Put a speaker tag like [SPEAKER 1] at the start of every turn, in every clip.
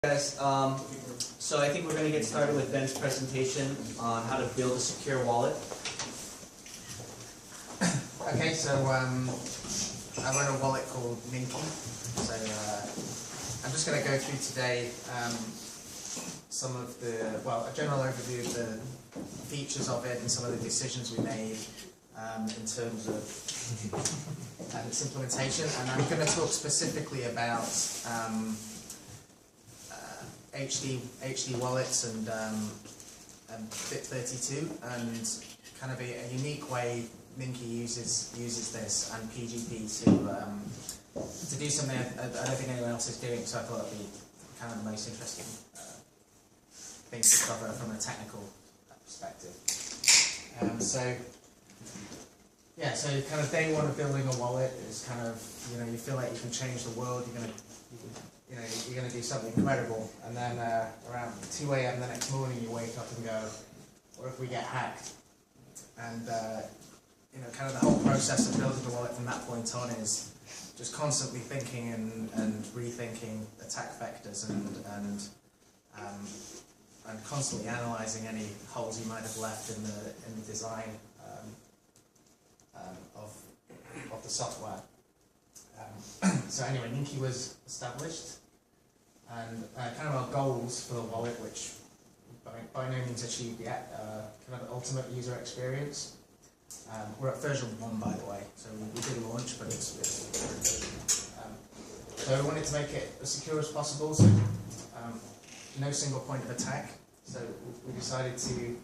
[SPEAKER 1] Guys, so I think we're going to get started with Ben's presentation on how to build a secure wallet.
[SPEAKER 2] Okay, so I run a wallet called Ninky. So I'm just going to go through today some of the, a general overview of the features of it and some of the decisions we made in terms of its implementation. And I'm going to talk specifically about HD wallets and Bit32 and kind of a unique way Ninky uses this and PGP to do something I don't think anyone else is doing, so I thought it'd be kind of the most interesting thing to cover from a technical perspective. So kind of day one of building a wallet is kind of, you feel like you can change the world, you're going to do something incredible, and then around 2 a.m. the next morning you wake up and go, what if we get hacked? And kind of the whole process of building the wallet from that point on is just constantly thinking and rethinking attack vectors and constantly analysing any holes you might have left in the design of the software. So anyway, Ninky was established, and kind of our goals for the wallet, which by no means achieved yet, kind of the ultimate user experience. We're at version 1, by the way, so we did launch, but it's so we wanted to make it as secure as possible, so no single point of attack. So we decided to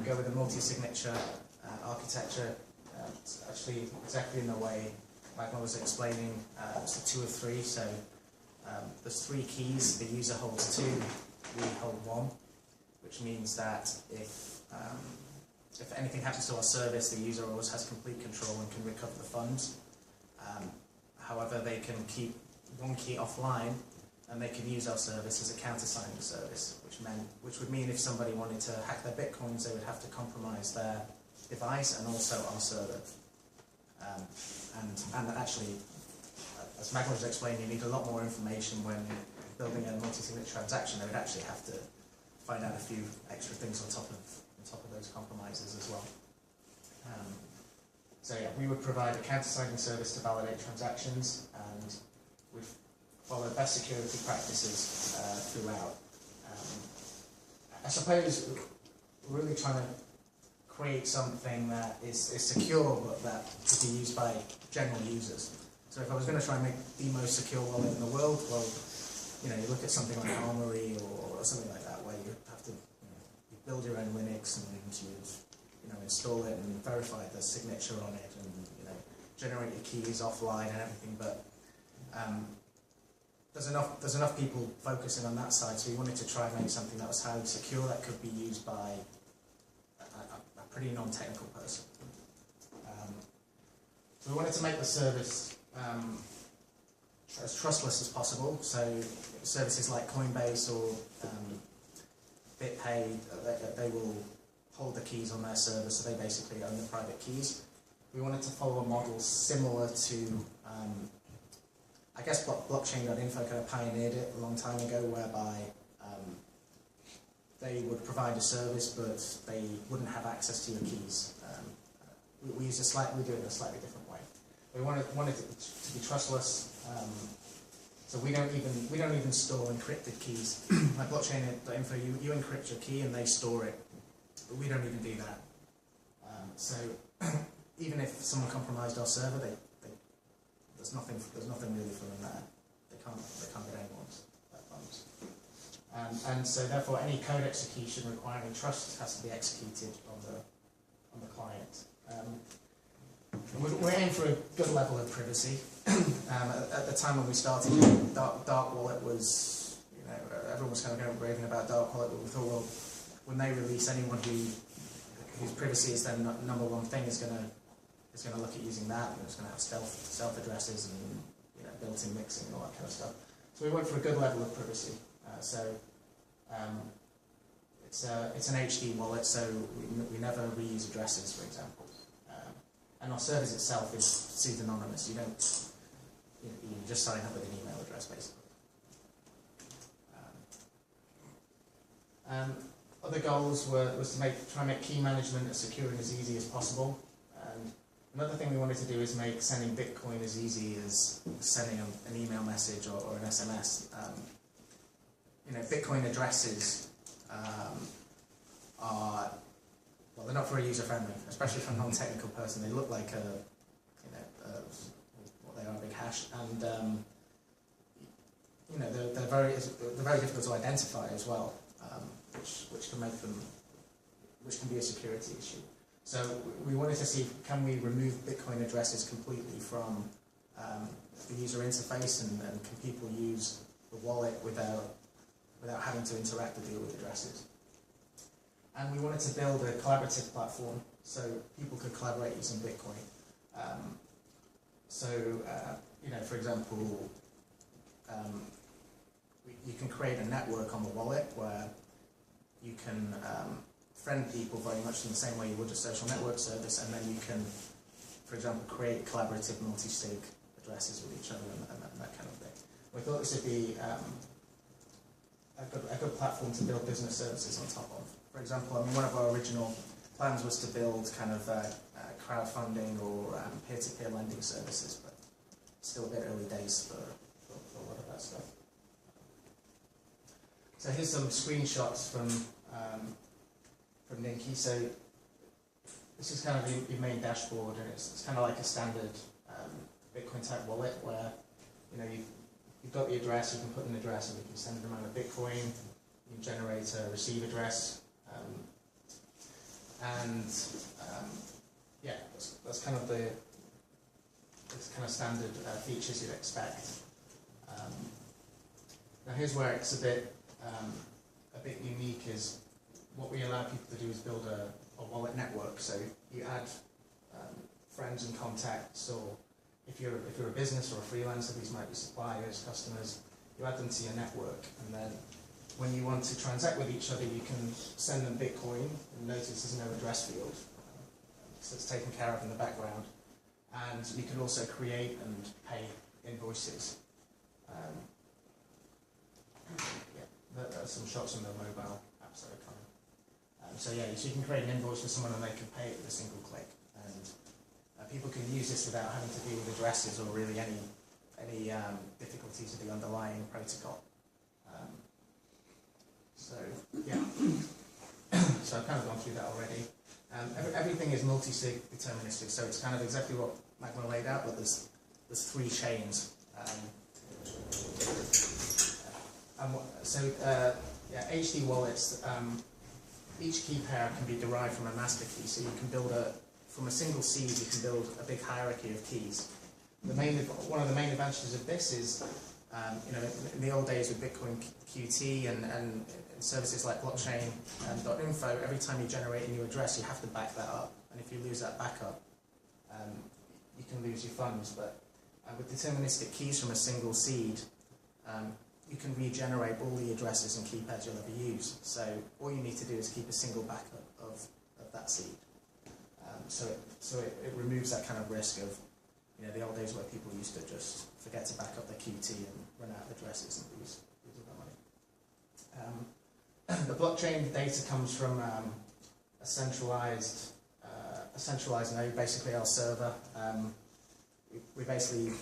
[SPEAKER 2] go with a multi-signature architecture, actually exactly in the way Magma was explaining. It's a 2 of 3, so there's 3 keys, the user holds 2, we hold 1, which means that if anything happens to our service, the user always has complete control and can recover the funds. However, they can keep 1 key offline, and they can use our service as a countersigning service, which would mean if somebody wanted to hack their bitcoins, they would have to compromise their device and also our server. And actually, as Magma was explaining, you need a lot more information when building a multi-signature transaction. They would actually have to find out a few extra things on top of those compromises as well. So yeah, we would provide a countersigning service to validate transactions, and we'd follow best security practices throughout. I suppose we're really trying to create something that is secure, but that could be used by general users. So if I was going to try and make the most secure wallet in the world, well, you look at something like Armory or something like that, where you have to you build your own Linux and you install it and verify the signature on it and generate your keys offline and everything. But there's enough people focusing on that side, so we wanted to try and make something that was highly secure that could be used by a pretty non-technical person. So we wanted to make the service as trustless as possible. So services like Coinbase or BitPay, they will hold the keys on their server, so they basically own the private keys. We wanted to follow a model similar to, I guess blockchain.info kind of pioneered it a long time ago, whereby they would provide a service, but they wouldn't have access to your keys. We do it in a slightly different way. We wanted it to be trustless, so we don't even store encrypted keys. Like blockchain.info, you encrypt your key and they store it, but we don't even do that. So even if someone compromised our server, there's nothing really for them there. They can't get anyone's funds. And so therefore, any code execution requiring trust has to be executed on the client. We're aiming for a good level of privacy. At the time when we started, Dark Wallet was, everyone was kind of going raving about Dark Wallet, but we thought, well, when they release, anyone whose privacy is their number one thing is going to look at using that. It's going to have stealth addresses and built-in mixing and all that kind of stuff. So we went for a good level of privacy. It's an HD wallet, so we never reuse addresses, for example. And our service itself is pseudonymous. You just sign up with an email address, basically. Other goals was to try and make key management and securing as easy as possible. And another thing we wanted to do is make sending Bitcoin as easy as sending an email message or an SMS. Bitcoin addresses are, well, they're not very user friendly, especially for a non-technical person. They look like what they are, a big hash, and they're very difficult to identify as well, which can make them, which can be a security issue. So we wanted to see, can we remove Bitcoin addresses completely from the user interface, and can people use the wallet without having to interact or deal with addresses. And we wanted to build a collaborative platform so people could collaborate using Bitcoin. For example, you can create a network on the wallet where you can friend people very much in the same way you would a social network service, and then you can, for example, create collaborative multi-sig addresses with each other and that kind of thing. We thought this would be a good platform to build business services on top of. For example, one of our original plans was to build kind of crowdfunding or peer-to-peer lending services, but still a bit early days for a lot of that stuff. So here's some screenshots from Ninky. So this is kind of your main dashboard, and it's kind of like a standard Bitcoin type wallet where you've got the address, you can put an address, and you can send an amount of Bitcoin. You can generate a receive address, that's kind of the standard features you'd expect. Now here's where it's a bit unique. Is what we allow people to do is build a wallet network. So you add friends and contacts, or if you're a business or a freelancer, these might be suppliers, customers, you add them to your network, and then when you want to transact with each other, you can send them Bitcoin, and notice there's no address field, so it's taken care of in the background. And you can also create and pay invoices. There are some shots on the mobile apps that are coming. So you can create an invoice for someone and they can pay it with a single click. And people can use this without having to deal with addresses or really any difficulties with the underlying protocol. So I've kind of gone through that already. Everything is multi-sig deterministic, so it's kind of exactly what Magma laid out, but there's 3 chains. HD wallets, each key pair can be derived from a master key, so you can build from a single seed, you can build a big hierarchy of keys. One of the main advantages of this is, in the old days with Bitcoin QT and services like blockchain.info, every time you generate a new address, you have to back that up. And if you lose that backup, you can lose your funds. But with deterministic keys from a single seed, you can regenerate all the addresses and keypads you'll ever use. So all you need to do is keep a single backup of that seed. So it removes that kind of risk of the old days where people used to just forget to back up their QT and run out of addresses and lose all their money. The blockchain data comes from a centralized node, basically our server. We basically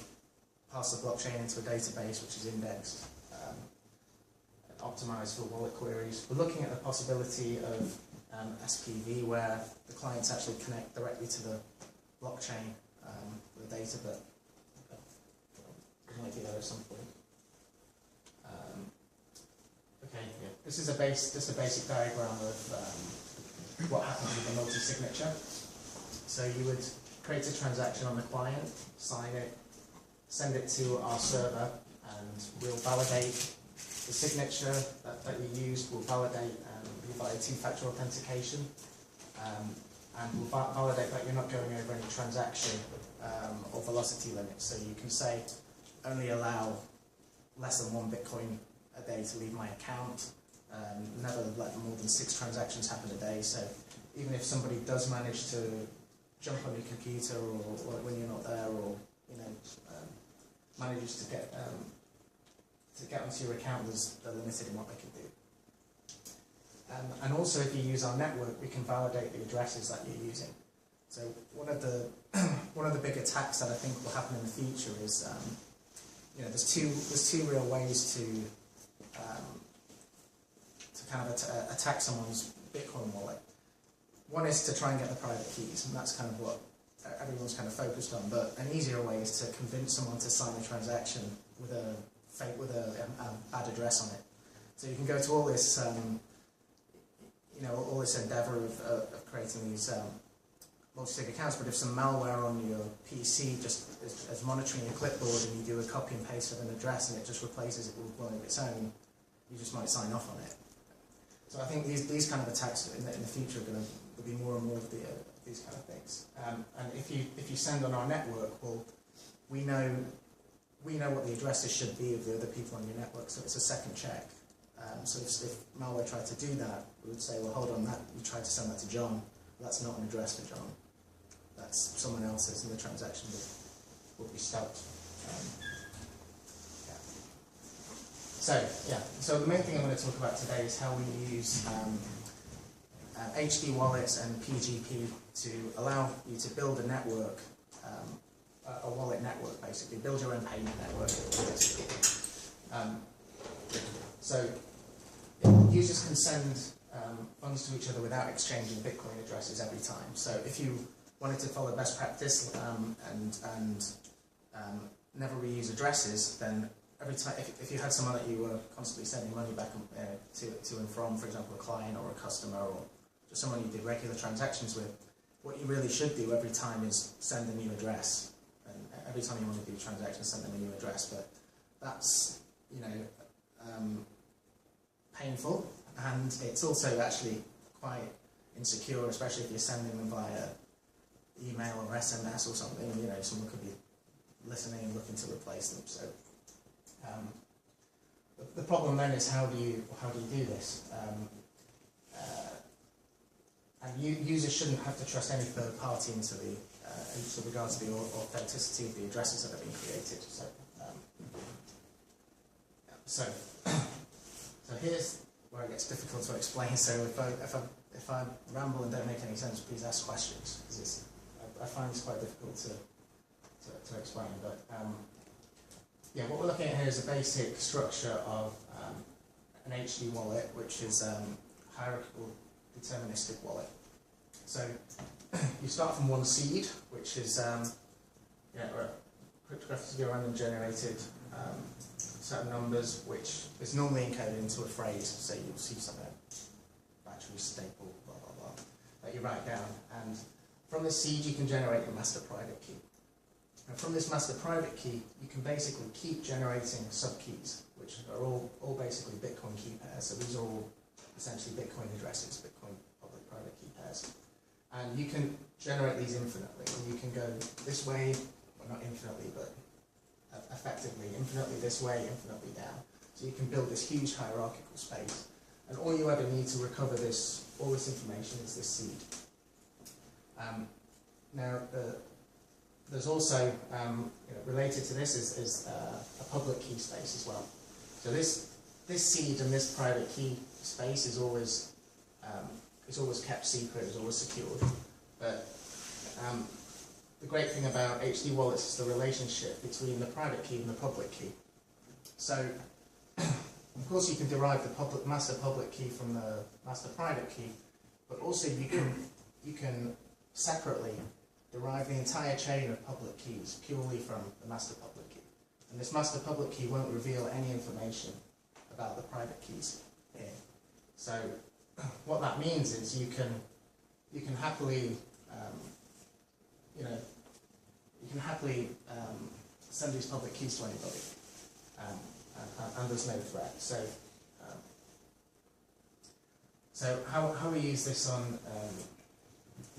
[SPEAKER 2] pass the blockchain into a database which is indexed and optimized for wallet queries. We're looking at the possibility of SPV, where the clients actually connect directly to the blockchain for the data, but we might be there at some point. This is just a basic diagram of what happens with the multi-signature. So you would create a transaction on the client, sign it, send it to our server, and we'll validate the signature that you used. We'll validate by two-factor authentication, and we'll validate that you're not going over any transaction or velocity limits. So you can say, only allow less than 1 Bitcoin a day to leave my account, never let more than 6 transactions happen a day. So even if somebody does manage to jump on your computer or when you're not there, or manages to get onto your account, they're limited in what they can do. And also, if you use our network, we can validate the addresses that you're using. So one of the big attacks that I think will happen in the future is, there's two real ways to kind of attack someone's Bitcoin wallet. One is to try and get the private keys, and that's kind of what everyone's kind of focused on. But an easier way is to convince someone to sign a transaction with a bad address on it. So you can go to all this, all this endeavour of creating these multi-sig accounts, but if some malware on your PC just is monitoring your clipboard and you do a copy and paste of an address and it just replaces it with one of its own, you just might sign off on it. So I think these kind of attacks in the future are going to be more and more of these kind of things. And if you send on our network, well, we know what the addresses should be of the other people on your network, so it's a second check. So if malware tried to do that, we would say, well, hold on, you tried to send that to John. That's not an address for John. That's someone else's, and the transaction will be stopped. So the main thing I'm going to talk about today is how we use HD wallets and PGP to allow you to build a network, a wallet network, basically build your own payment network. So users can send funds to each other without exchanging Bitcoin addresses every time. So if you wanted to follow best practice and never reuse addresses, then every time, if you had someone that you were constantly sending money back to and from, for example, a client or a customer or just someone you did regular transactions with, what you really should do every time is send a new address. And every time you want to do a transaction, send them a new address. But that's, painful, and it's also actually quite insecure, especially if you're sending them via email or SMS or something. Someone could be listening and looking to replace them. So the problem then is how do you do this? And users shouldn't have to trust any third party into regards to the authenticity of the addresses that have been created. So here's where it gets difficult to explain. So if I ramble and don't make any sense, please ask questions, because I find it's quite difficult to explain. But what we're looking at here is a basic structure of an HD wallet, which is hierarchical deterministic wallet. So you start from one seed, which is cryptographically random generated certain numbers, which is normally encoded into a phrase. So you'll see something, battery staple, blah blah blah, that you write down, and from this seed you can generate a master private key. And from this master private key, you can basically keep generating subkeys, which are all basically Bitcoin key pairs. So these are all essentially Bitcoin addresses, Bitcoin public-private key pairs. And you can generate these infinitely. And you can go this way, well, not infinitely, but effectively infinitely this way, infinitely down. So you can build this huge hierarchical space. And all you ever need to recover all this information is this seed. There's also, related to this is a public key space as well. So this seed and this private key space is always kept secret, is always secured. But the great thing about HD wallets is the relationship between the private key and the public key. So, of course, you can derive the master public key from the master private key, but also you can separately derive the entire chain of public keys purely from the master public key. And this master public key won't reveal any information about the private keys here. So what that means is you can happily send these public keys to anybody, and there's no threat. So how we use this on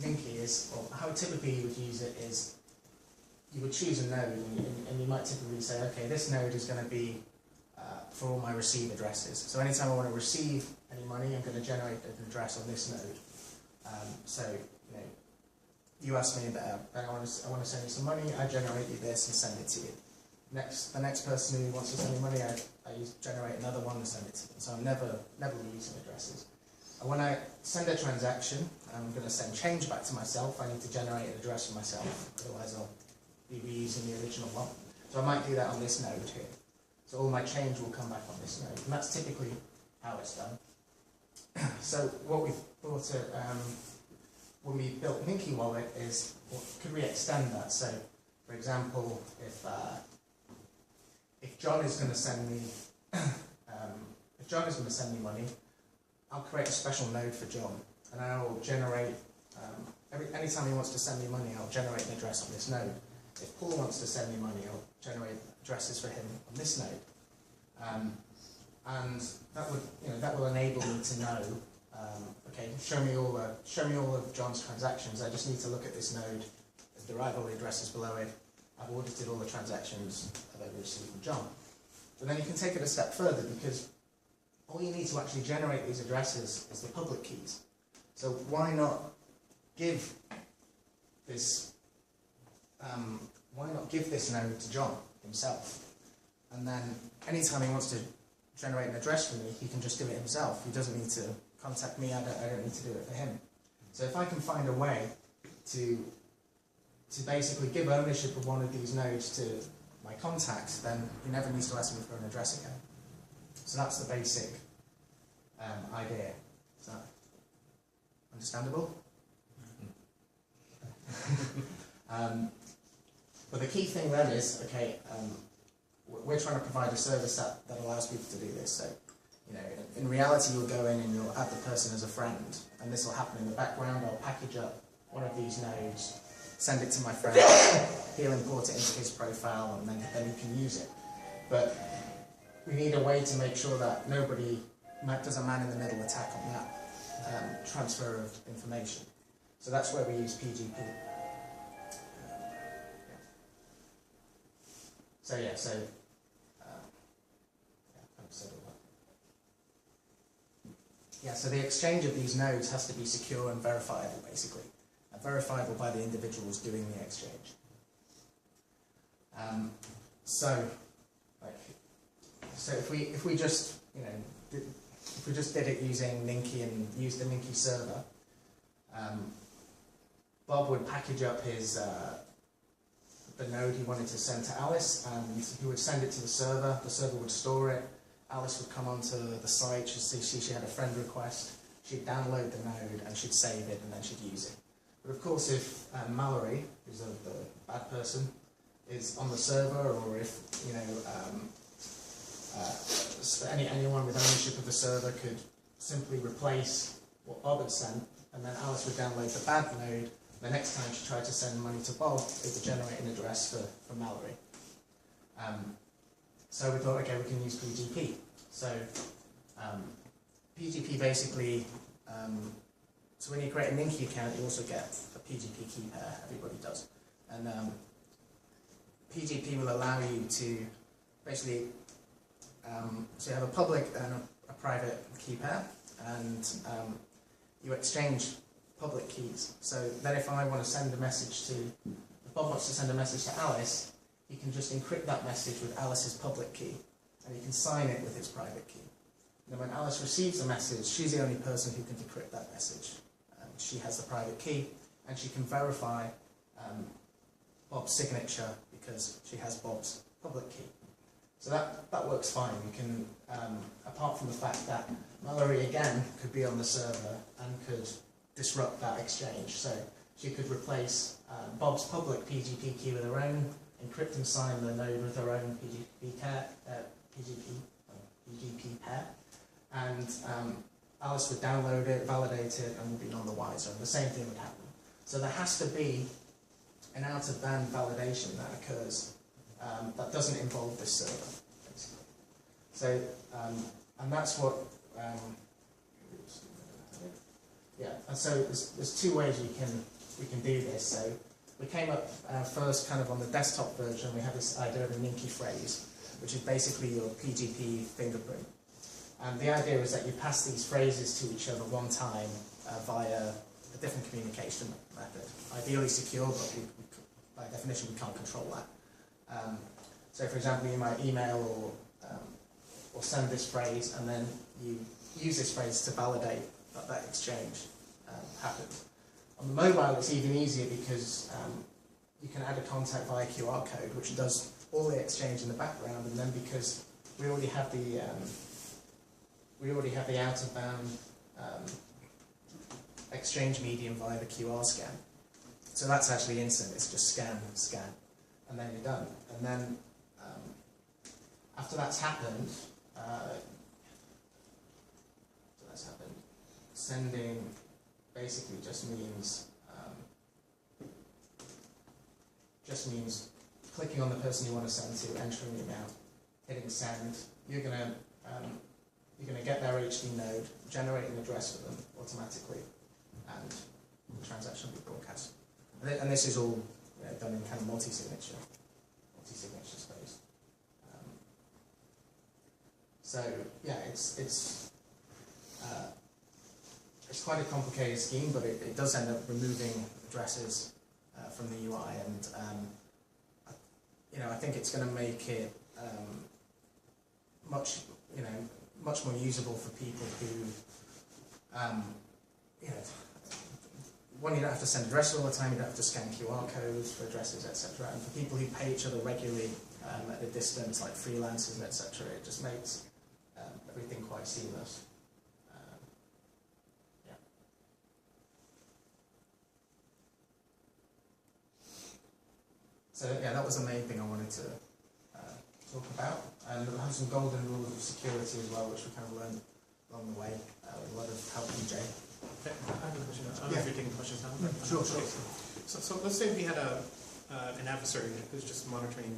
[SPEAKER 2] Linky is, or how typically you would use it is, you would choose a node, and you might typically say, okay, this node is going to be for all my receive addresses. So anytime I want to receive any money, I'm going to generate an address on this node. You ask me that I want to send you some money, I generate you this and send it to you. The next person who wants to send me money, I generate another one and send it to them. So I'm never reusing addresses. And when I send a transaction, I'm going to send change back to myself. I need to generate an address for myself, otherwise I'll be reusing the original one. So I might do that on this node here. So all my change will come back on this node, and that's typically how it's done. So what we thought when we built Ninky Wallet is, well, could we extend that? So, for example, if John is going to send me money, I'll create a special node for John, and I will generate anytime he wants to send me money, I'll generate an address on this node. If Paul wants to send me money, I'll generate addresses for him on this node, and that will enable me to know. Okay, show me all of John's transactions. I just need to look at this node, derive all the addresses below it. I've audited all the transactions I've ever received from John. But then you can take it a step further, because all you need to actually generate these addresses is the public keys. So why not give this node to John himself? And then anytime he wants to generate an address for me, he can just do it himself. He doesn't need to contact me. I don't need to do it for him. So if I can find a way to basically give ownership of one of these nodes to my contacts, then he never needs to ask me for an address again. So that's the basic idea. Is that understandable? But the key thing then is, okay, we're trying to provide a service that allows people to do this. So, in reality, you'll go in and you'll add the person as a friend, and this will happen in the background. I'll package up one of these nodes, send it to my friend, he'll import it into his profile, and then he can use it. But we need a way to make sure that nobody does a man-in-the-middle attack on that transfer of information. So that's where we use PGP. So the exchange of these nodes has to be secure and verifiable, basically. And verifiable by the individuals doing the exchange. So if we just did it using Ninky and used the Ninky server, Bob would package up the node he wanted to send to Alice, and he would send it to the server would store it, Alice would come onto the site, she'd see she had a friend request, she'd download the node and she'd save it and then she'd use it. But of course if Mallory, who's the bad person, is on the server, or if anyone with ownership of the server could simply replace what Bob had sent, and then Alice would download the bad node. The next time she tried to send money to Bob, it would generate an address for Mallory. So we thought, okay, we can use PGP. So PGP basically, so when you create a Ninky account, you also get a PGP key pair. Everybody does. And PGP will allow you to basically, so you have a public and a private key pair, and you exchange public keys. So then if I want to send a message if Bob wants to send a message to Alice, he can just encrypt that message with Alice's public key, and he can sign it with his private key. And then when Alice receives the message, she's the only person who can decrypt that message. She has the private key, and she can verify Bob's signature because she has Bob's public key. So that works fine. You can, apart from the fact that Mallory again could be on the server and could disrupt that exchange. So she could replace Bob's public PGP key with her own, encrypt and sign the node with her own PGP pair, and Alice would download it, validate it, and would be none the wiser, and the same thing would happen. So there has to be an out-of-band validation that occurs that doesn't involve this server, basically. So, and that's what, and so there's two ways we can do this. So we came up first kind of on the desktop version. We had this idea of a Ninky phrase, which is basically your PGP fingerprint. And the idea is that you pass these phrases to each other one time via a different communication method. Ideally secure, but by definition we can't control that. So for example, you might email or send this phrase, and then you use this phrase to validate that exchange happens. On the mobile, it's even easier because you can add a contact via QR code, which does all the exchange in the background, and then because we already have the out of band exchange medium via the QR scan. So that's actually instant. It's just scan, and then you're done. And then after that's happened, sending basically just means clicking on the person you want to send to, entering the amount, hitting send. You're gonna get their HD node, generate an address for them automatically, and the transaction will be broadcast. And this is all done in kind of multi-signature space. So yeah, it's quite a complicated scheme, but it does end up removing addresses from the UI, and I think it's going to make it much more usable for people who, one, you don't have to send addresses all the time, you don't have to scan QR codes for addresses, etc. And for people who pay each other regularly at a distance, like freelancers, etc., it just makes everything quite seamless. So yeah, that was the main thing I wanted to talk about. And we have some golden rules of security as well, which we kind of learned along the way with a lot of help from Jay.
[SPEAKER 3] Okay, I have a question. I don't know if you're taking questions now.
[SPEAKER 2] Sure.
[SPEAKER 3] So let's say we had an adversary who's just monitoring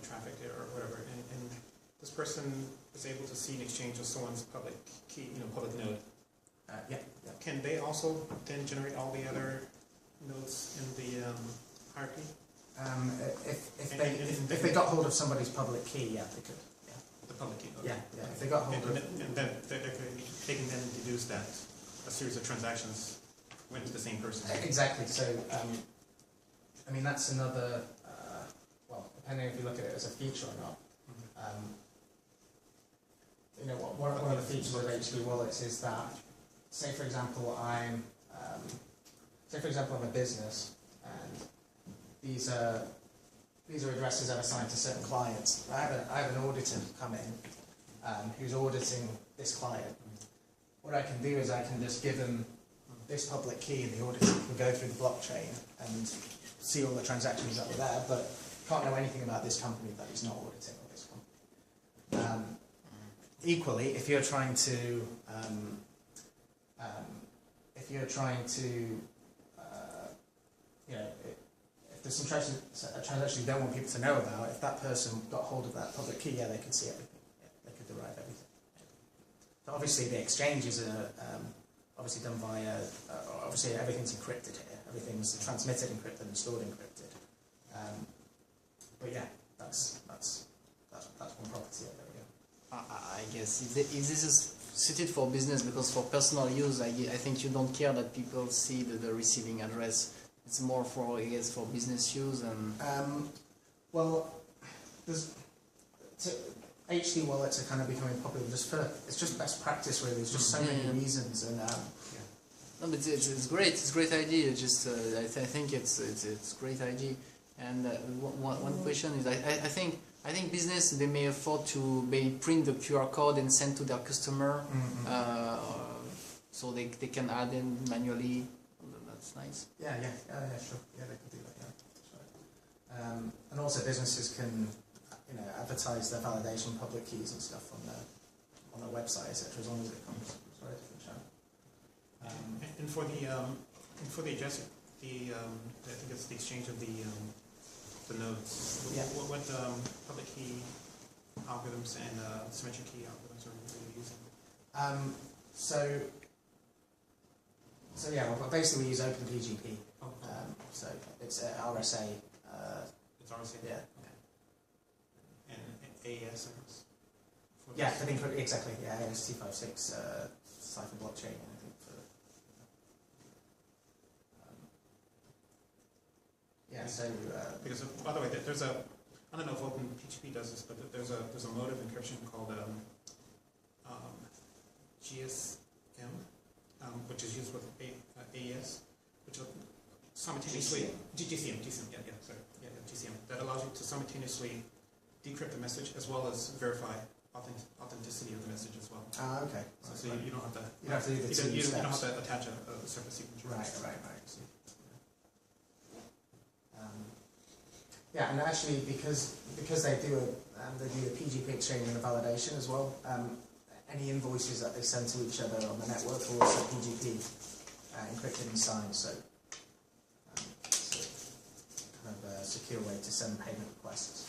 [SPEAKER 3] traffic or whatever, and this person is able to see an exchange of someone's public key, public node.
[SPEAKER 2] Yeah.
[SPEAKER 3] Can they also then generate all the other nodes in the hierarchy?
[SPEAKER 2] If they got hold of somebody's public key, yeah, they could. Yeah.
[SPEAKER 3] The public key. Okay.
[SPEAKER 2] Yeah. If they got hold of.
[SPEAKER 3] And then they can then deduce that a series of transactions went to the same person.
[SPEAKER 2] Exactly. So, I mean, that's another. Well, depending if you look at it as a feature or not. One of the features of HD wallets is that, say for example, I'm a business, and these are addresses I've assigned to certain clients. I have an auditor come in who's auditing this client. What I can do is I can just give them this public key, and the auditor can go through the blockchain and see all the transactions that were there, but can't know anything about this company that he's not auditing, or this company. Equally, if you're trying to if there's some transactions you don't want people to know about, if that person got hold of that public key, yeah, they could see everything. Yeah, they could derive everything. So obviously the exchanges are obviously done via, obviously everything's encrypted here. Everything's transmitted encrypted and stored encrypted. But yeah, that's one property of it.
[SPEAKER 4] I guess if this is suited for business, because for personal use, I think you don't care that people see the receiving address. It's more for, I guess, for business use and.
[SPEAKER 2] Well, HD wallets are kind of becoming popular it's just best practice really. There's just so many reasons and.
[SPEAKER 4] No, but it's great. It's a great idea. I think it's great idea. And one question is, I think business, they may afford to print the QR code and send to their customer, so they can add in manually. That's nice.
[SPEAKER 2] Yeah, sure. Yeah, they can do that. Yeah, that's right. And also businesses can, advertise their validation public keys and stuff on their website, etc. As long as it comes from a different channel.
[SPEAKER 3] And for the address, I think it's the exchange of the nodes.
[SPEAKER 2] Yeah.
[SPEAKER 3] What public key algorithms and symmetric key algorithms are you using?
[SPEAKER 2] So yeah, well, basically we use OpenPGP. So it's RSA.
[SPEAKER 3] It's RSA.
[SPEAKER 2] Yeah.
[SPEAKER 3] Okay. And AES, I guess.
[SPEAKER 2] Yeah, I think exactly. Yeah, AES-256 cipher blockchain. I think for. Yeah. So.
[SPEAKER 3] Because by the way, there's a. I don't know if OpenPGP does this, but there's a mode of encryption called GSM. with AES, which will simultaneously GCM, GCM, that allows you to simultaneously decrypt the message as well as verify authenticity of the message as well.
[SPEAKER 2] Ah, okay.
[SPEAKER 3] So you don't have to.
[SPEAKER 2] You don't have to do the two
[SPEAKER 3] you don't have
[SPEAKER 2] steps.
[SPEAKER 3] to attach a separate signature.
[SPEAKER 2] Right. Yeah, and actually, because they do a PGP exchange and a validation as well. Any invoices that they send to each other on the network are also PGP encrypted and signed. So it's a kind of a secure way to send payment requests.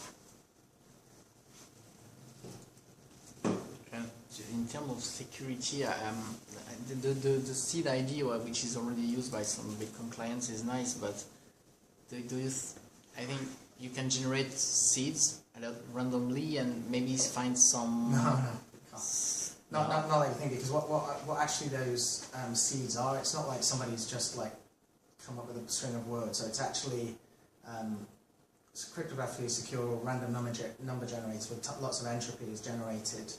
[SPEAKER 4] In terms of security, the seed ID, which is already used by some Bitcoin clients, is nice, but I think you can generate seeds randomly and maybe find some.
[SPEAKER 2] Not like you think, because what actually those seeds are, it's not like somebody's just like come up with a string of words. So it's actually it's cryptographically secure random number generator with lots of entropy is generated.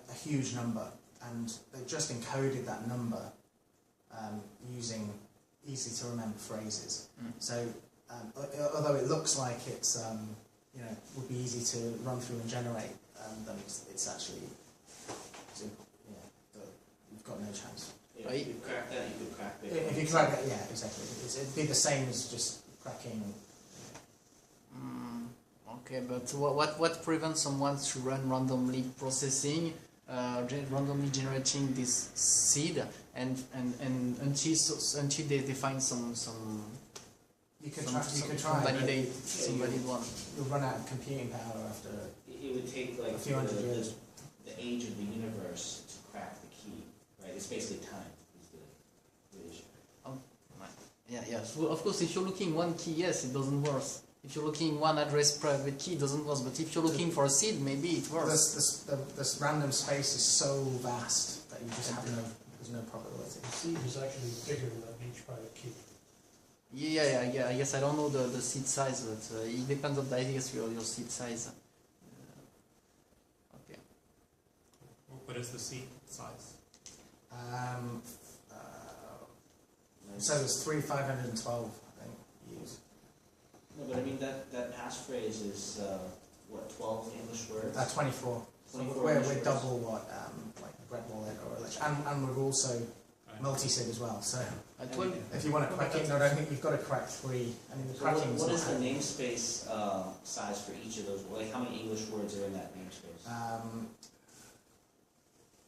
[SPEAKER 2] A huge number, and they've just encoded that number using easy to remember phrases. So although it looks like it's would be easy to run through and generate, then it's actually you've got no chance.
[SPEAKER 1] Yeah, if you crack that, you could crack Bitcoin.
[SPEAKER 2] If you crack it, yeah, exactly. It'd be the same as just cracking.
[SPEAKER 4] Okay, but what prevents someone to run randomly processing, randomly generating this seed, and until they find some
[SPEAKER 2] You could try
[SPEAKER 4] validate some valid one.
[SPEAKER 2] You'll run out of computing power after.
[SPEAKER 1] It would take like
[SPEAKER 2] A few hundred years.
[SPEAKER 1] the age of the universe to crack the key, right? It's basically time is the issue.
[SPEAKER 4] Yeah. So of course, if you're looking one key, yes, it doesn't work. If you're looking one address private key, it doesn't work. But if you're looking for a seed, maybe it works.
[SPEAKER 2] This random space is so vast that you just have there's no probability.
[SPEAKER 5] The seed is actually bigger than each private key.
[SPEAKER 4] Yeah. I guess I don't know the seed size, but it depends on your seed size. Okay.
[SPEAKER 3] What is the seed size?
[SPEAKER 2] So there's 512, I think, used.
[SPEAKER 1] No, but I mean that passphrase is what, 12 English words?
[SPEAKER 2] 24.
[SPEAKER 1] 24
[SPEAKER 2] We're
[SPEAKER 1] English words.
[SPEAKER 2] double what like Bread Wallet or like, and we're also multi-sig as well. So if you want to crack it, I think you've got to crack 3. I mean, the
[SPEAKER 1] So
[SPEAKER 2] cracking
[SPEAKER 1] what is the namespace size for each of those? Like how many English words are in that namespace?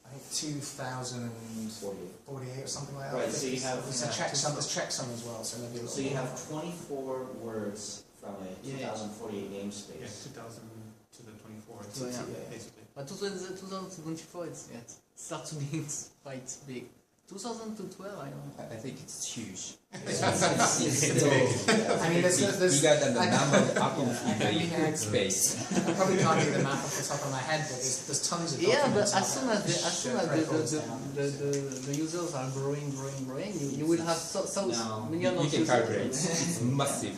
[SPEAKER 2] I think 2048 or something like that.
[SPEAKER 1] Right, so you have-
[SPEAKER 2] There's a checksum. There's checksum as well. So maybe.
[SPEAKER 1] So you have 24 words from a 2048
[SPEAKER 3] Yeah,
[SPEAKER 1] namespace.
[SPEAKER 3] 2000 to the 24. It's
[SPEAKER 4] So, yeah.
[SPEAKER 3] basically.
[SPEAKER 4] But 2024, it starts to be quite big. 2012, I don't know.
[SPEAKER 6] I think it's huge.
[SPEAKER 1] It's still, yeah.
[SPEAKER 2] I mean, there's
[SPEAKER 6] bigger than the number of atoms in the liquid space.
[SPEAKER 2] I probably can't do the math off the top of my head, but there's tons of
[SPEAKER 4] Yeah, but
[SPEAKER 2] documents
[SPEAKER 4] as
[SPEAKER 2] out
[SPEAKER 4] soon
[SPEAKER 2] there
[SPEAKER 4] as
[SPEAKER 2] that records down.
[SPEAKER 4] the users are growing, you will have
[SPEAKER 1] No.
[SPEAKER 4] millions
[SPEAKER 6] You
[SPEAKER 4] of
[SPEAKER 6] can
[SPEAKER 4] users.
[SPEAKER 6] calculate. It's massive.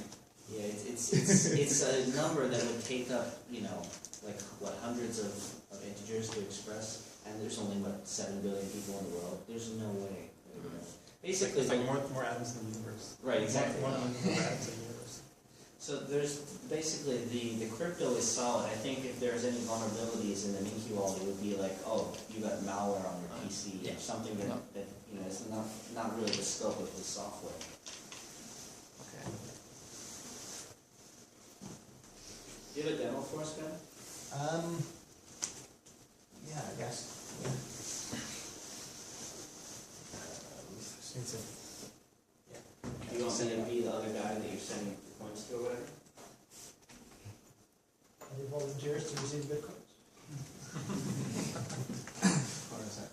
[SPEAKER 1] Yeah, it's a number that would take up, like what, hundreds of integers to express, and there's only what, 7 billion people in the world. There's no way. Basically,
[SPEAKER 3] it's like more atoms in the universe.
[SPEAKER 1] Right, exactly.
[SPEAKER 3] More atoms in the universe.
[SPEAKER 1] So there's basically the crypto is solid. I think if there's any vulnerabilities in the Minky wallet, it would be like, oh, you got malware on your PC or something that is not really the scope of the software.
[SPEAKER 4] Okay.
[SPEAKER 1] Do you have a demo for us, Ben?
[SPEAKER 2] Yeah, I guess. Yeah. Just need to.
[SPEAKER 1] Do you want me to be the other guy that you're sending the coins to or whatever?
[SPEAKER 5] Any volunteers to receive Bitcoins?
[SPEAKER 2] What is that?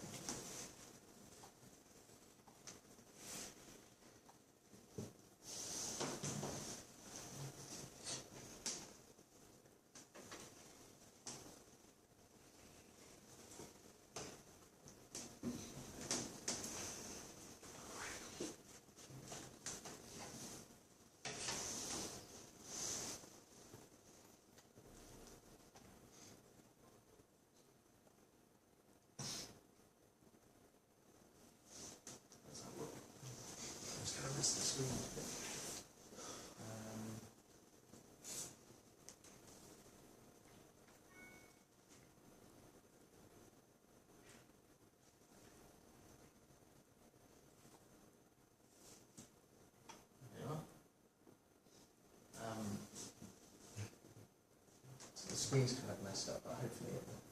[SPEAKER 2] screen's kind of messed up, but hopefully it will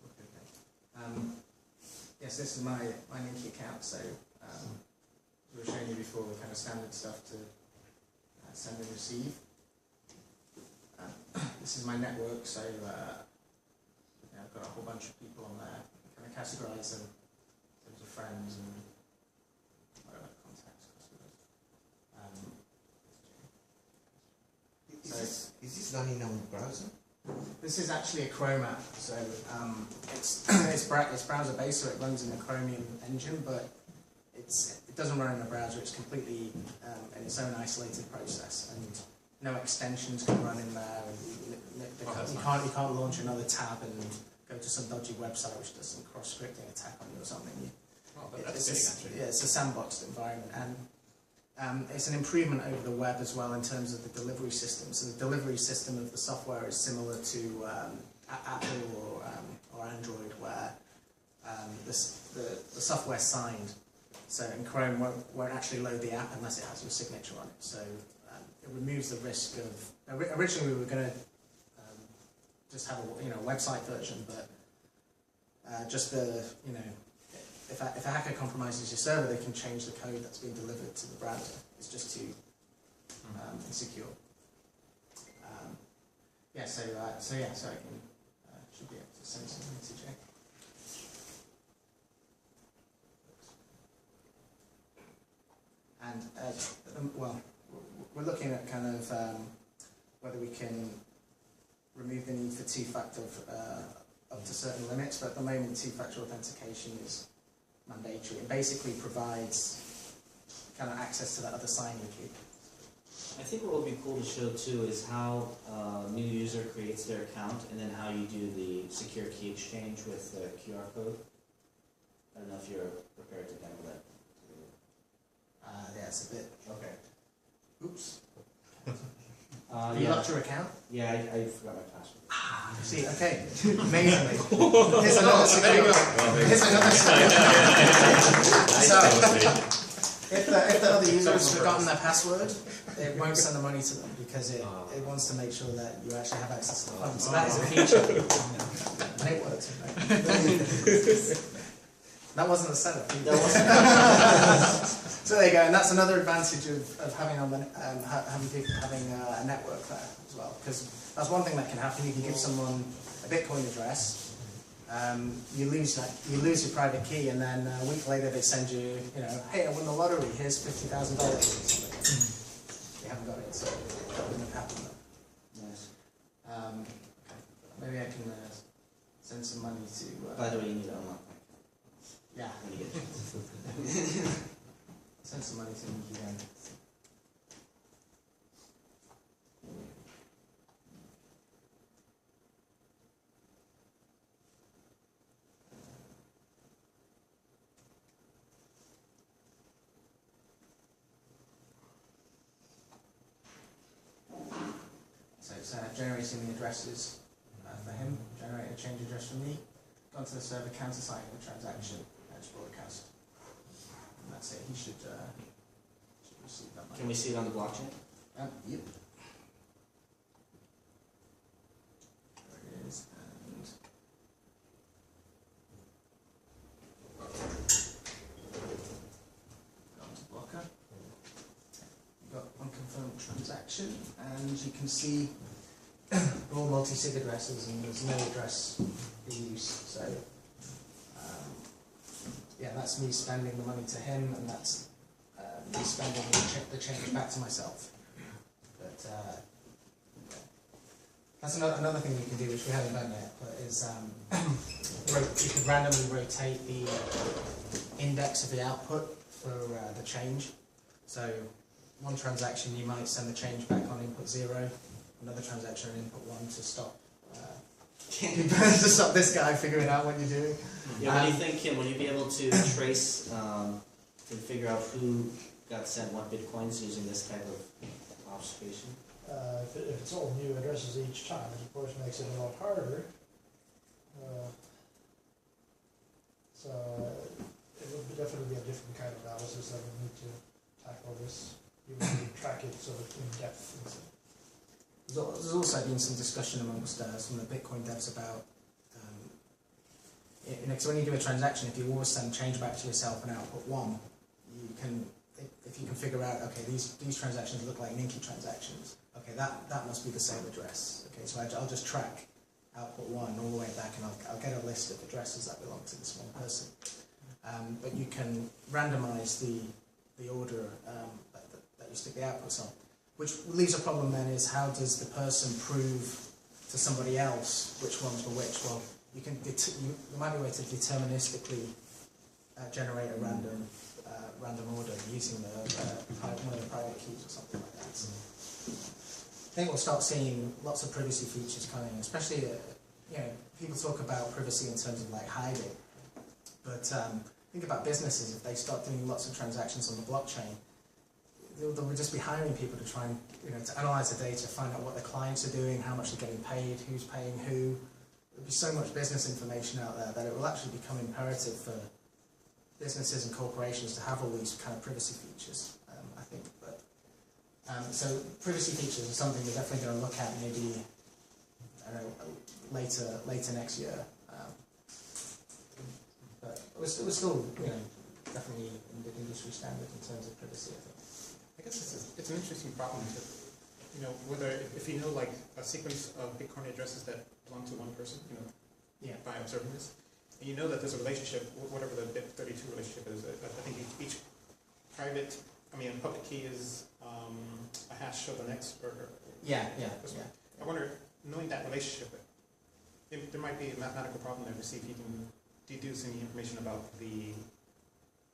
[SPEAKER 2] look okay. Yes, this is my Ninky account, so we were showing you before the kind of standard stuff to send and receive. This is my network, so I've got a whole bunch of people on there. Kind of categorize them in terms of friends and whatever, contacts, customers.
[SPEAKER 7] Is this done in a browser?
[SPEAKER 2] This is actually a Chrome app, so it's browser based, so it runs in the Chromium engine, but it doesn't run in a browser. It's completely in its own isolated process, and no extensions can run in there. And you can't launch another tab and go to some dodgy website which does some cross-scripting attack on you or something.
[SPEAKER 3] That's big, actually.
[SPEAKER 2] Yeah, it's a sandboxed environment, and it's an improvement over the web as well in terms of the delivery system. So the delivery system of the software is similar to Apple or Android, where the software's signed. So in Chrome won't actually load the app unless it has your signature on it. So it removes the risk of. Originally we were going to just have a website version, but just if a hacker compromises your server, they can change the code that's being delivered to the browser. It's just too insecure. So I can should be able to send something to Jay. And we're looking at kind of whether we can remove the need for two-factor up to certain limits, but at the moment two-factor authentication is mandatory. It basically provides kind of access to that other signing key.
[SPEAKER 1] I think what would be cool to show too is how a new user creates their account and then how you do the secure key exchange with the QR code. I don't know if you're prepared to demo that.
[SPEAKER 2] Yeah, it's a bit.
[SPEAKER 1] Okay.
[SPEAKER 2] Oops. You locked your account?
[SPEAKER 1] Yeah, I forgot my password.
[SPEAKER 2] See, okay, amazingly. Here's another secure. Here's another secure. So, if the other user has forgotten their password, it won't send the money to them because it wants to make sure that you actually have access to the funds. So that is a feature. And it works. That wasn't a setup. So there you go, and that's another advantage of having a network there as well, because that's one thing that can happen. You can give someone a Bitcoin address, you lose your private key, and then a week later they send you, hey, I won the lottery. Here's $50,000. You haven't got it, so that wouldn't have happened.
[SPEAKER 1] Nice.
[SPEAKER 2] Maybe I can send some money to.
[SPEAKER 1] By the way, you need to unlock my account.
[SPEAKER 2] Yeah.
[SPEAKER 1] When you get
[SPEAKER 2] Send some money to Nikki then. So it's generating the addresses for him, generate a change address for me, gone to the server, countersigning the transaction, and it's broadcast. And that's it. He should receive that money.
[SPEAKER 1] Can we see it on the blockchain?
[SPEAKER 2] Yep. There it is. And go to blocker. You've got unconfirmed transaction, and you can see all multi-sig addresses, and there's no address in use. So. Yeah, that's me spending the money to him, and that's me spending the change back to myself. But that's another thing you can do, which we haven't done yet, but is you could randomly rotate the index of the output for the change. So one transaction you might send the change back on input 0, another transaction on input 1 to stop. To stop this guy figuring out what you're doing.
[SPEAKER 1] Yeah, what do you think, Kim? Will you be able to trace, to figure out who got sent what bitcoins using this type of obfuscation?
[SPEAKER 5] If it's all new addresses each time, it of course makes it a lot harder. So it would definitely be a different kind of analysis that we need to tackle this. You would need to track it sort of in depth.
[SPEAKER 2] There's also been some discussion amongst some of the Bitcoin devs about, so when you do a transaction, if you always send change back to yourself and output one, you can, if you can figure out, okay, these transactions look like Ninky transactions, okay, that must be the same address. Okay, so I'll just track output one all the way back, and I'll get a list of addresses that belong to this one person. But you can randomize the order that you stick the outputs on. Which leaves a problem then is, how does the person prove to somebody else which ones were which? Well, there might be a way to deterministically generate a random order using one of the private keys or something like that. So I think we'll start seeing lots of privacy features coming, especially people talk about privacy in terms of like hiding, but think about businesses. If they start doing lots of transactions on the blockchain, they'll just be hiring people to try and to analyze the data, find out what their clients are doing, how much they're getting paid, who's paying who. There'll be so much business information out there that it will actually become imperative for businesses and corporations to have all these kind of privacy features. I think, but so privacy features are something we're definitely going to look at maybe later next year. But we're still definitely in the industry standard in terms of privacy, I think.
[SPEAKER 3] I guess it's an interesting problem to, whether if you know like a sequence of Bitcoin addresses that belong to one person, by observing this, and you know that there's a relationship, whatever the BIP32 relationship is. I think each private, a public key is a hash of the next, or
[SPEAKER 2] yeah.
[SPEAKER 3] I wonder, knowing that relationship, there might be a mathematical problem there to see if you can deduce any information about the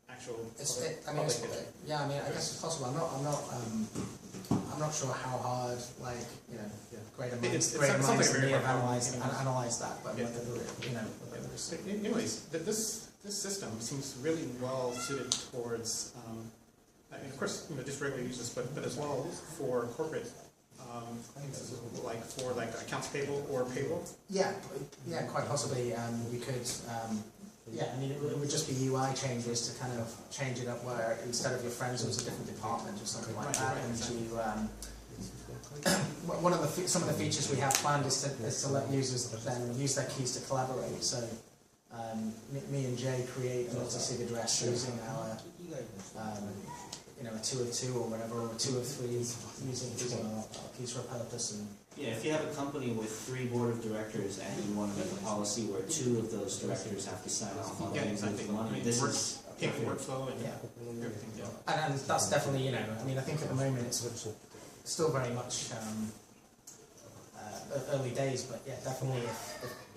[SPEAKER 3] actual.
[SPEAKER 2] I guess it's possible. I'm not sure how hard, greater minds may have analysed that, but whether there is.
[SPEAKER 3] Anyways, this system seems really well suited towards, of course, just regular users, but as well for corporate, for accounts payable or payroll.
[SPEAKER 2] Yeah, quite possibly. We could. It would just be UI changes to kind of change it up where instead of your friends it was a different department or something like that. And some of the features we have planned is to let users then use their keys to collaborate. So me and Jay create a multi-sig address using our a 2 of 2 or whatever, or a 2 of 3 using our keys for a purpose. And
[SPEAKER 1] if you have a company with 3 board of directors and you want to make a policy where 2 of those directors have to sign off on the money, this is
[SPEAKER 3] workflow and everything.
[SPEAKER 2] And that's definitely, I think at the moment it's still very much early days, but definitely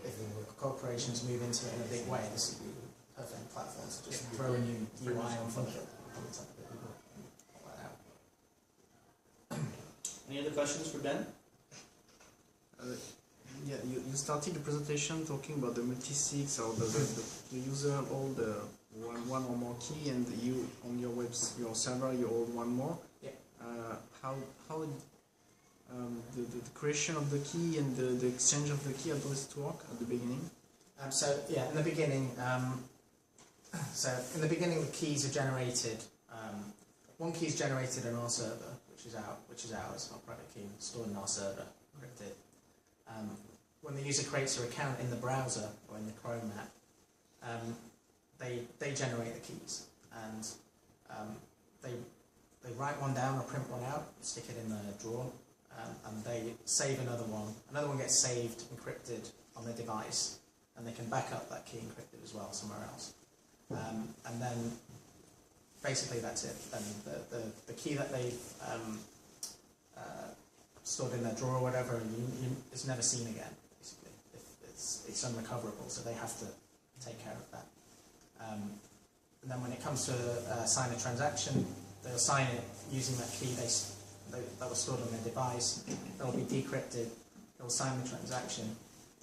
[SPEAKER 2] if corporations move into it in a big way, this would be a perfect platform to just throw a new UI on front of it.
[SPEAKER 1] Any other questions for Ben?
[SPEAKER 4] You started the presentation talking about the multi-sigs or the user hold one or more key, and you on your your server you hold one more.
[SPEAKER 2] Yeah.
[SPEAKER 4] How the creation of the key and the exchange of the key, how does it work at the beginning?
[SPEAKER 2] In the beginning, the keys are generated. One key is generated in our server, which is ours, our private key, stored in our server, encrypted. When the user creates an account in the browser or in the Chrome app, they generate the keys, and they write one down or print one out, stick it in the drawer, and they save another one. Another one gets saved, encrypted on the device, and they can back up that key encrypted as well somewhere else. And then basically that's it. Then the key that they've stored in their drawer or whatever, it's never seen again. Basically, it's unrecoverable, so they have to take care of that. And then when it comes to sign a transaction, they'll sign it using that key that was stored on their device. They'll be decrypted. They'll sign the transaction,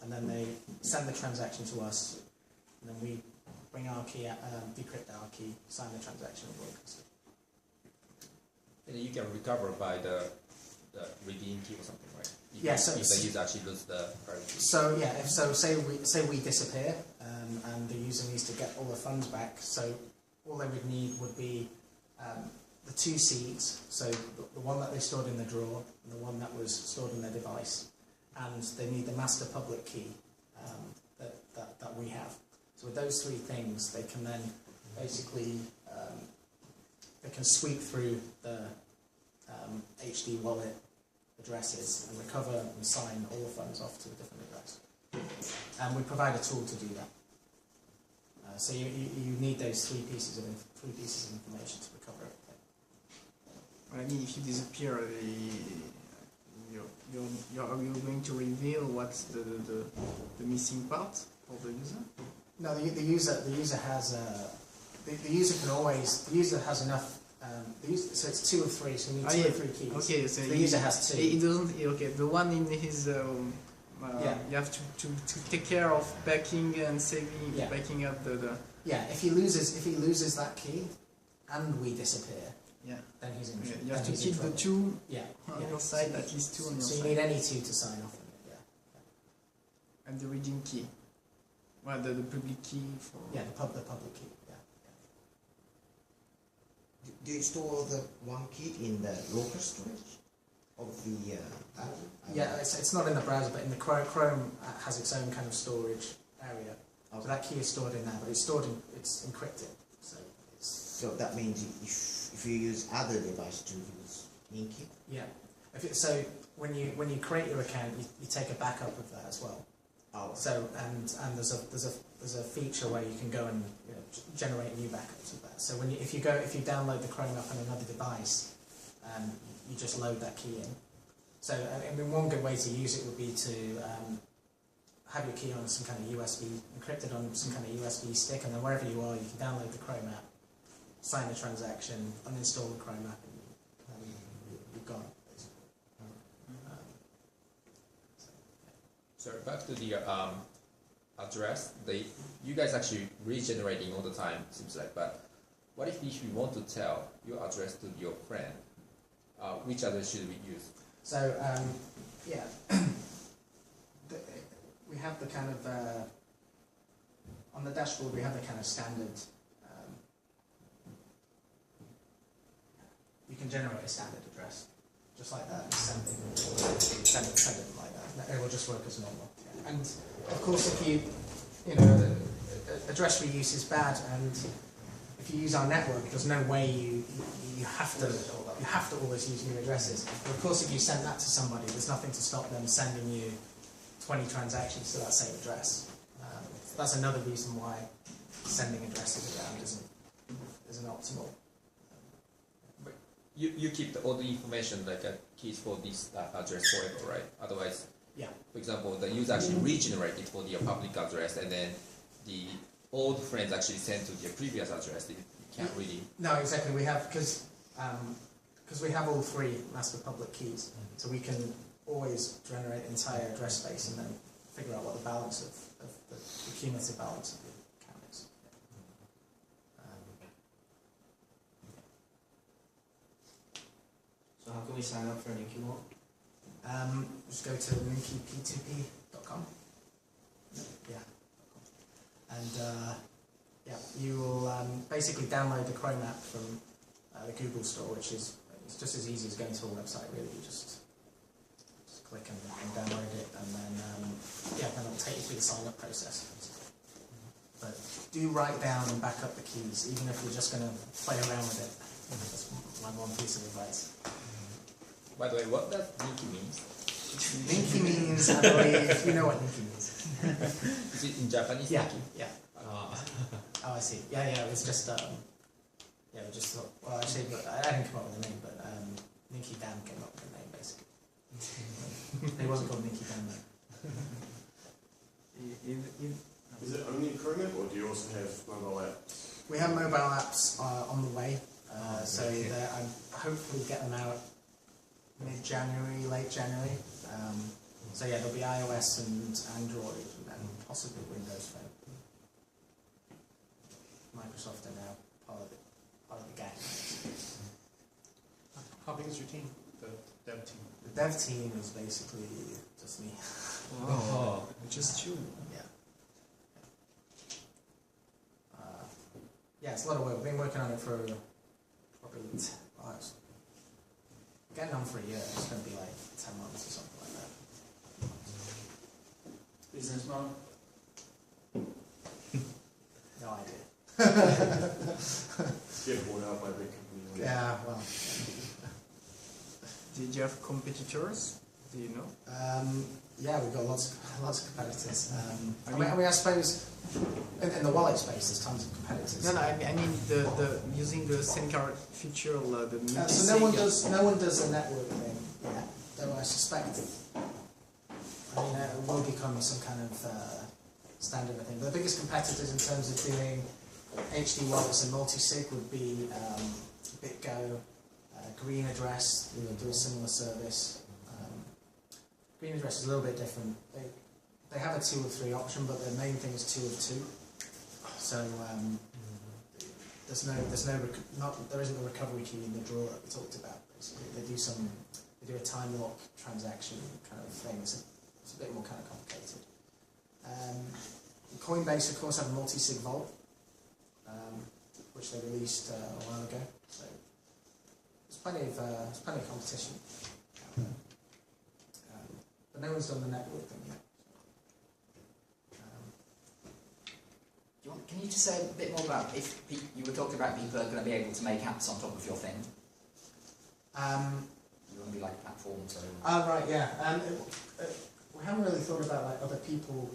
[SPEAKER 2] and then they send the transaction to us, and then we bring our key, decrypt our key, sign the transaction, and work.
[SPEAKER 6] And you can recover by the redeem key or something, right? If the user actually loses the private key.
[SPEAKER 2] So say we disappear, and the user needs to get all the funds back. So all they would need would be the two seeds, so the one that they stored in the drawer and the one that was stored in their device, and they need the master public key that we have. So with those three things, they can then basically they can sweep through the HD wallet addresses and recover and sign all the funds off to a different address. And we provide a tool to do that. So you need those three pieces of information to recover everything.
[SPEAKER 4] I mean, if you disappear, you're going to reveal what's the missing part for the user?
[SPEAKER 2] No, the user has the user has enough. So it's 2 of 3, so you need 2 or 3 keys.
[SPEAKER 4] Okay, so
[SPEAKER 2] the user has 2.
[SPEAKER 4] It doesn't. Okay, the one in his.
[SPEAKER 2] Yeah.
[SPEAKER 4] You have to take care of backing and saving,
[SPEAKER 2] Yeah.
[SPEAKER 4] backing up the.
[SPEAKER 2] Yeah, if he loses that key, and we disappear,
[SPEAKER 4] Yeah.
[SPEAKER 2] then he's in.
[SPEAKER 4] Yeah,
[SPEAKER 2] trouble.
[SPEAKER 4] you have
[SPEAKER 2] Then
[SPEAKER 4] to
[SPEAKER 2] he's in
[SPEAKER 4] keep the
[SPEAKER 2] trouble.
[SPEAKER 4] 2
[SPEAKER 2] Yeah.
[SPEAKER 4] on
[SPEAKER 2] yeah.
[SPEAKER 4] your side, at least 2 on your
[SPEAKER 2] So
[SPEAKER 4] side.
[SPEAKER 2] you need any 2 to sign off on it. Yeah.
[SPEAKER 4] And the reading key. Well, the public key for.
[SPEAKER 2] Yeah, the public key. Yeah.
[SPEAKER 7] Do you store the one key in the local storage of the app?
[SPEAKER 2] Yeah, it's not in the browser, but in the Chrome has its own kind of storage area. So that key is stored in there, but it's encrypted.
[SPEAKER 7] So that means if you use other device to use Linky?
[SPEAKER 2] Yeah. So when you create your account, you take a backup of that as well.
[SPEAKER 7] Oh.
[SPEAKER 2] So and there's a feature where you can go and generate new backups of that. So if you download the Chrome app on another device, you just load that key in. So I mean, one good way to use it would be to have your key on some kind of USB, encrypted on some kind of USB stick, and then wherever you are, you can download the Chrome app, sign the transaction, uninstall the Chrome app, and you've gone.
[SPEAKER 6] So back to the address, you guys actually regenerating all the time, seems like. But what if you want to tell your address to your friend? Which address should we use?
[SPEAKER 2] So yeah, we have the kind of on the dashboard we have the kind of standard. You can generate a standard address, just like that, and send it like that. It will just work as normal. Yeah. And of course, if address reuse is bad, and if you use our network, there's no way you have to always use new addresses. But of course, if you send that to somebody, there's nothing to stop them sending you 20 transactions to that same address. That's another reason why sending addresses around isn't optimal.
[SPEAKER 6] But you keep all the information like keys for this address forever, right? Otherwise,
[SPEAKER 2] yeah.
[SPEAKER 6] For example, the user actually regenerated for the public address, and then the old friends actually sent to their previous address. You can't really.
[SPEAKER 2] No, exactly. We have because we have all 3 master public keys, so we can always generate the entire address space and then figure out what the balance of the cumulative balance of the account is.
[SPEAKER 1] So how can we sign up for an Linky Wallet?
[SPEAKER 2] Just go to linkyp2p.com. Yeah. And yeah, you will basically download the Chrome app from the Google Store, which is it's just as easy as going to a website. Really, you just click and download it, and then yeah, then it'll take you through the sign-up process. But do write down and back up the keys, even if you're just going to play around with it. That's my one piece of advice.
[SPEAKER 6] By the way, what does Linky means?
[SPEAKER 2] Linky means, I believe, you know what Linky means.
[SPEAKER 6] Is it in Japanese?
[SPEAKER 2] Yeah,
[SPEAKER 6] Linky?
[SPEAKER 2] yeah. Oh, I see. Yeah, it was just, yeah, we just thought, well, actually, I didn't come up with the name, but Linky Dan came up with the name, basically. It wasn't called Linky Dan, though.
[SPEAKER 8] Is it only Chrome app, or do you also have mobile apps?
[SPEAKER 2] We have mobile apps on the way, so I'm hopefully get them out mid-January, late January. So yeah, there'll be iOS and Android, and possibly Windows Phone. Microsoft are now part of the gang.
[SPEAKER 3] How big is your team? The dev team?
[SPEAKER 2] The dev team is basically just me.
[SPEAKER 4] Wow, just you.
[SPEAKER 2] Yeah. Yeah, it's a lot of work. We've been working on it for probably getting on for a year. It's going to be like 10 months or something like that.
[SPEAKER 1] Business model?
[SPEAKER 2] No idea.
[SPEAKER 8] Get bought out by a big company.
[SPEAKER 2] Yeah, well.
[SPEAKER 4] Did you have competitors? Do you know?
[SPEAKER 2] Yeah, we've got lots of competitors. I mean, I suppose in the wallet space, there's tons of competitors.
[SPEAKER 4] No, I mean the using the same card feature, the
[SPEAKER 2] So no one does a network thing yet. Though I suspect, I mean, it will become some kind of standard. I think the biggest competitors in terms of doing HD wallets and multi-sig would be BitGo, Green Address. Do a similar service. Green Address is a little bit different. They have a 2 of 3 option, but their main thing is 2 of 2. So there isn't a recovery key in the drawer that we talked about. Basically, they do a time lock transaction kind of thing. So it's a bit more kind of complicated. Coinbase, of course, have a multi-sig vault, which they released a while ago. So there's plenty of competition out there. But no one's done the network thing yet.
[SPEAKER 9] Can you just say a bit more about if you were talking about people are going to be able to make apps on top of your thing? You want to be like a platform, so.
[SPEAKER 2] Oh right, yeah. We haven't really thought about like other people